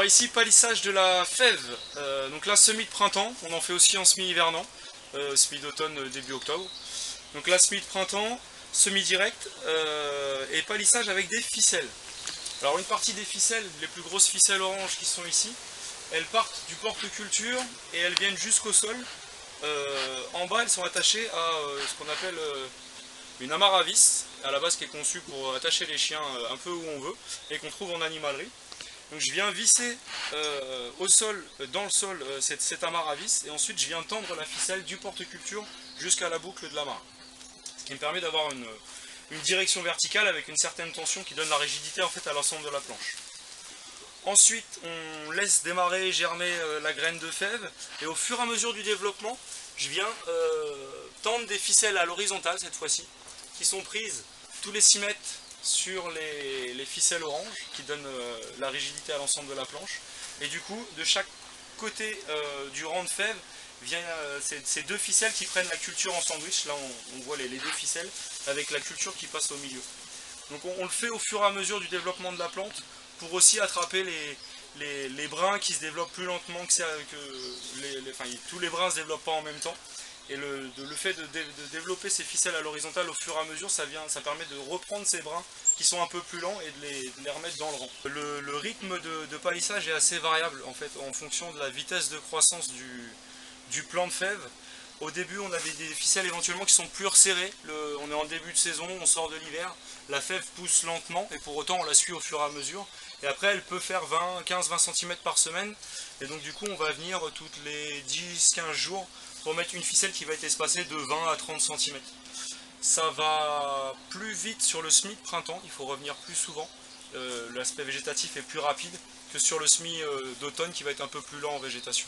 ici palissage de la fève, donc là semis de printemps, on en fait aussi en semis hivernant, semis d'automne début octobre. Donc là semis de printemps, semis direct et palissage avec des ficelles. Alors une partie des ficelles, les plus grosses ficelles oranges qui sont ici, elles partent du porte-culture et elles viennent jusqu'au sol. En bas elles sont attachées à ce qu'on appelle une amarre à vis, à la base qui est conçue pour attacher les chiens un peu où on veut et qu'on trouve en animalerie. Donc je viens visser au sol, dans le sol, cette amarre à vis et ensuite je viens tendre la ficelle du porte-culture jusqu'à la boucle de l'amarre. Ce qui me permet d'avoir une direction verticale avec une certaine tension qui donne la rigidité en fait à l'ensemble de la planche. Ensuite on laisse démarrer, germer la graine de fève et au fur et à mesure du développement je viens tendre des ficelles à l'horizontale cette fois-ci qui sont prises tous les 6 mètres sur les ficelles oranges qui donnent la rigidité à l'ensemble de la planche et du coup de chaque côté du rang de fève vient ces deux ficelles qui prennent la culture en sandwich. Là on voit les deux ficelles avec la culture qui passe au milieu. Donc on le fait au fur et à mesure du développement de la plante pour aussi attraper les brins qui se développent plus lentement tous les brins ne se développent pas en même temps. Et le fait de développer ces ficelles à l'horizontale au fur et à mesure, ça permet de reprendre ces brins qui sont un peu plus lents et de les remettre dans le rang. Le rythme de palissage est assez variable en fait en fonction de la vitesse de croissance du plant de fève. Au début on a des ficelles éventuellement qui sont plus resserrées, on est en début de saison, on sort de l'hiver, la fève pousse lentement et pour autant on la suit au fur et à mesure. Et après elle peut faire 15-20 cm par semaine et donc du coup on va venir toutes les 10-15 jours pour mettre une ficelle qui va être espacée de 20 à 30 cm. Ça va plus vite sur le semis de printemps, il faut revenir plus souvent, l'aspect végétatif est plus rapide que sur le semis d'automne qui va être un peu plus lent en végétation.